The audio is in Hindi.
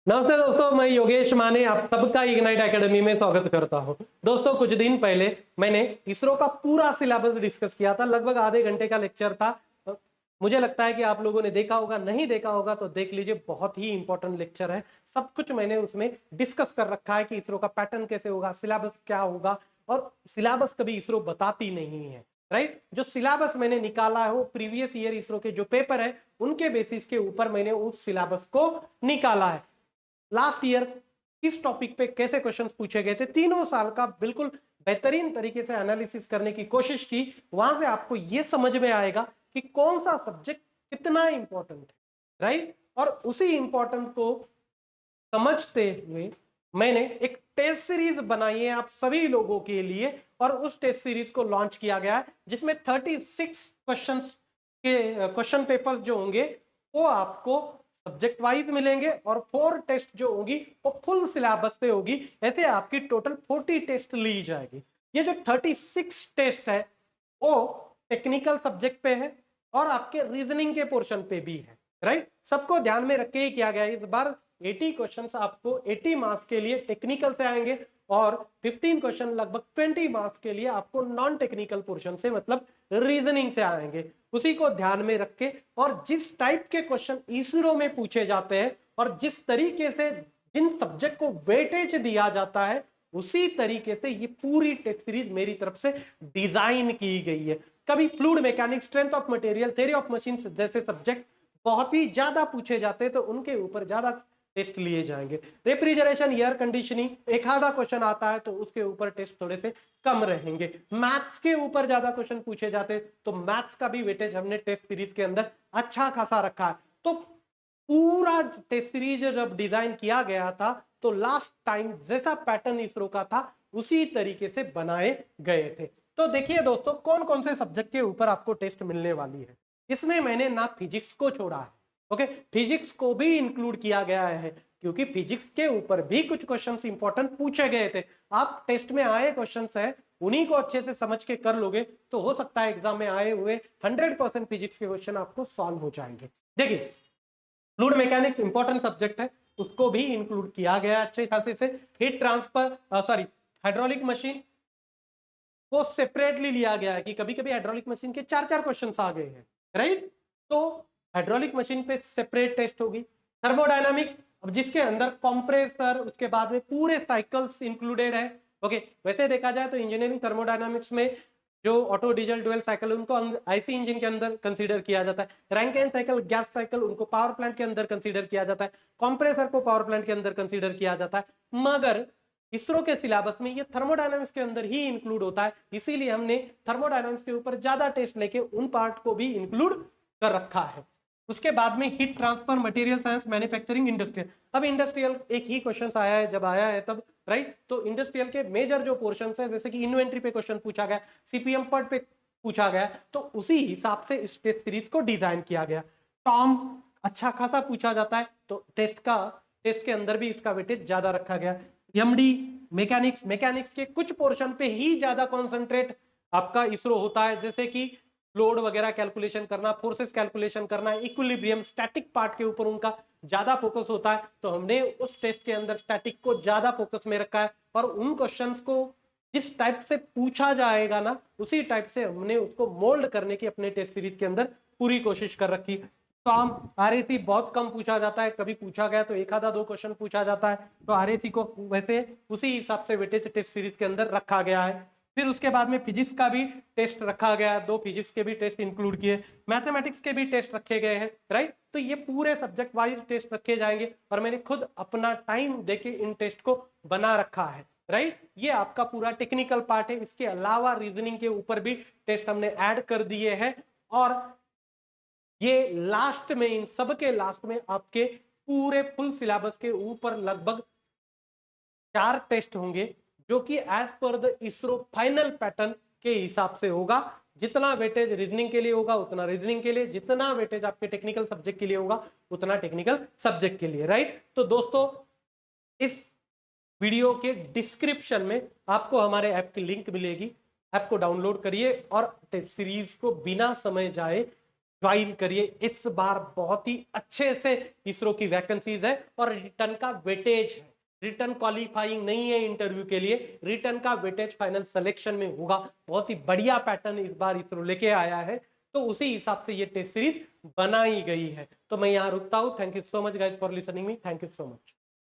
नमस्ते दोस्तों, मैं योगेश माने आप सबका इग्नाइट एकेडमी में स्वागत करता हूं। दोस्तों, कुछ दिन पहले मैंने इसरो का पूरा सिलेबस डिस्कस किया था। लगभग आधे घंटे का लेक्चर था। मुझे लगता है कि आप लोगों ने देखा होगा, नहीं देखा होगा तो देख लीजिए, बहुत ही इंपॉर्टेंट लेक्चर है। सब कुछ मैंने उसमें डिस्कस कर रखा है कि इसरो का पैटर्न कैसे होगा, सिलेबस क्या होगा। और सिलेबस कभी इसरो बताती नहीं है, राइट। जो सिलेबस मैंने निकाला है वो प्रीवियस ईयर इसरो के जो पेपर है उनके बेसिस के ऊपर मैंने उस सिलेबस को निकाला है। लास्ट ईयर किस टॉपिक पे कैसे क्वेश्चंस पूछे गए थे, तीनों साल का बिल्कुल बेहतरीन तरीके से एनालिसिस करने की कोशिश की। वहां से आपको यह समझ में आएगा कि कौन सा सब्जेक्ट कितना इंपॉर्टेंट है, राइट। और उसी इंपॉर्टेंट को समझते हुए मैंने एक टेस्ट सीरीज बनाई है आप सभी लोगों के लिए, और उस टेस्ट सीरीज को लॉन्च किया गया है जिसमें 36 क्वेश्चन पेपर्स जो होंगे वो आपको सब्जेक्ट वाइज मिलेंगे, और 4 टेस्ट जो होगी वो फुल सिलेबस पे होगी। ऐसे आपकी टोटल 40 टेस्ट ली जाएगी। ये जो 36 टेस्ट है वो टेक्निकल सब्जेक्ट पे है और आपके रीजनिंग के पोर्शन पे भी है, राइट। सबको ध्यान में रख के ही किया गया है। इस बार 80 क्वेश्चंस आपको 80 मार्क्स के लिए टेक्निकल से आएंगे और 15 क्वेश्चन लगभग 20 मार्क्स के लिए आपको नॉन टेक्निकल पोर्शन से मतलब रीजनिंग से आएंगे। उसी को ध्यान में रख के, और जिस टाइप के क्वेश्चन इसरो में पूछे जाते हैं और जिस तरीके से जिन सब्जेक्ट को वेटेज दिया जाता है उसी तरीके से ये पूरी टेस्ट सीरीज मेरी तरफ से डिजाइन की गई है। कभी fluid mechanics, strength of material, theory of machines जैसे सब्जेक्ट बहुत ही ज्यादा पूछे जाते हैं तो उनके ऊपर ज्यादा टेस्ट लिए जाएंगे। रेफ्रिजरेशन, एयर कंडीशनिंग एक आधा क्वेश्चन आता है तो उसके ऊपर टेस्ट थोड़े से कम रहेंगे। मैथ्स के ऊपर ज्यादा क्वेश्चन पूछे जाते तो मैथ्स का भी वेटेज हमने टेस्ट सीरीज के अंदर अच्छा खासा रखा है। तो पूरा टेस्ट सीरीज जब डिजाइन किया गया था तो लास्ट टाइम जैसा पैटर्न इसरो का था उसी तरीके से बनाए गए थे। तो देखिए दोस्तों, कौन कौन से सब्जेक्ट के ऊपर आपको टेस्ट मिलने वाली है। इसमें मैंने ना फिजिक्स को छोड़ा है, ओके। फिजिक्स को भी इंक्लूड किया गया है क्योंकि फिजिक्स के ऊपर भी कुछ क्वेश्चंस इंपॉर्टेंट पूछे गए थे। आप टेस्ट में आए क्वेश्चंस है उन्हीं को अच्छे से समझ के कर लोगे तो हो सकता है एग्जाम में आए हुए 100% फिजिक्स के क्वेश्चन आपको सॉल्व हो जाएंगे। देखिए, फ्लूइड मैकेनिक्स इंपॉर्टेंट सब्जेक्ट है, उसको भी इंक्लूड किया गया अच्छे खासे से। हीट ट्रांसफर हाइड्रोलिक मशीन को सेपरेटली लिया गया है कि कभी कभी हाइड्रोलिक मशीन के 4-4 क्वेश्चन आ गए हैं, राइट। तो हाइड्रोलिक मशीन पे सेपरेट टेस्ट होगी। थर्मोडायनामिक्स, अब जिसके अंदर कंप्रेसर, उसके बाद में पूरे साइकिल्स इंक्लूडेड है, ओके। वैसे देखा जाए तो इंजीनियरिंग थर्मोडायनामिक्स में जो ऑटो डीजल ड्यूल साइकिल उनको आईसी इंजन के अंदर कंसीडर किया जाता है। रैंकिन साइकिल, गैस साइकिल उनको पावर प्लांट के अंदर कंसीडर किया जाता है। कंप्रेसर को पावर प्लांट के अंदर कंसीडर किया जाता है। मगर इसरो के सिलेबस में ये थर्मोडायनामिक्स के अंदर ही इंक्लूड होता है, इसीलिए हमने थर्मोडायनामिक्स के ऊपर ज्यादा टेस्ट लेके उन पार्ट को भी इंक्लूड कर रखा है। उसके बाद में heat transfer, material science, manufacturing, industrial. अब इंडस्ट्रियल एक ही क्वेश्चन आया है जब आया है तब, राइट। तो इंडस्ट्रियल के मेजर जो पोर्शन है जैसे कि इन्वेंट्री पे क्वेश्चन पूछा गया, सीपीएम पार्ट पे पूछा गया, तो उसी हिसाब से इस टेस्ट सीरीज को डिजाइन किया गया। टॉम अच्छा खासा पूछा जाता है तो टेस्ट के अंदर भी इसका वेटेज ज्यादा रखा गया। एमडी मैकेनिक्स के कुछ पोर्शन पे ही ज्यादा कॉन्सेंट्रेट आपका इसरो होता है, जैसे कि लोड वगैरह कैलकुलेशन करना, फोर्सेस कैलकुलेशन करना, इक्विलिब्रियम, स्टैटिक पार्ट के ऊपर उनका ज्यादा फोकस होता है। तो हमने उस टेस्ट के अंदर स्टैटिक को ज्यादा फोकस में रखा है और उन क्वेश्चंस को जिस टाइप से पूछा जाएगा ना उसी टाइप से हमने उसको मोल्ड करने की अपने टेस्ट सीरीज के अंदर पूरी कोशिश कर रखी। तो हम आरएसी बहुत कम पूछा जाता है, कभी पूछा गया तो एक आधा 2 क्वेश्चन पूछा जाता है, तो आरएसी को वैसे उसी हिसाब से वेटेज टेस्ट सीरीज के अंदर रखा गया है। फिर उसके बाद में फिजिक्स का भी टेस्ट रखा गया है, 2 फिजिक्स के भी टेस्ट इंक्लूड किए, मैथमेटिक्स के भी टेस्ट रखे गए हैं, राइट। तो ये पूरे सब्जेक्ट वाइज टेस्ट रखे जाएंगे और मैंने खुद अपना टाइम देके इन टेस्ट को बना रखा है, राइट। ये आपका पूरा टेक्निकल पार्ट है। इसके अलावा रीजनिंग के ऊपर भी टेस्ट हमने ऐड कर दिए हैं और ये लास्ट में, इन सब के लास्ट में आपके पूरे फुल सिलेबस के ऊपर लगभग 4 टेस्ट होंगे जो कि as per the ISRO final pattern के हिसाब से होगा। जितना वेटेज रीजनिंग के लिए होगा उतना रीजनिंग के लिए, जितना वेटेज आपके टेक्निकल सब्जेक्ट के लिए होगा उतना टेक्निकल सब्जेक्ट के लिए, राइट। तो दोस्तों, इस वीडियो के डिस्क्रिप्शन में आपको हमारे ऐप की लिंक मिलेगी। ऐप को डाउनलोड करिए और टेस्ट सीरीज को बिना समय जाए ज्वाइन करिए। इस बार बहुत ही अच्छे से इसरो की वैकेंसीज है और रिटर्न का वेटेज है। रिटर्न क्वालिफाइंग नहीं है इंटरव्यू के लिए, रिटर्न का वेटेज फाइनल सिलेक्शन में होगा। बहुत ही बढ़िया पैटर्न इस बार इसरो लेके आया है, तो उसी हिसाब से ये टेस्ट सीरीज बनाई गई है। तो मैं यहाँ रुकता हूँ। Thank you so much guys for listening me. Thank you so much.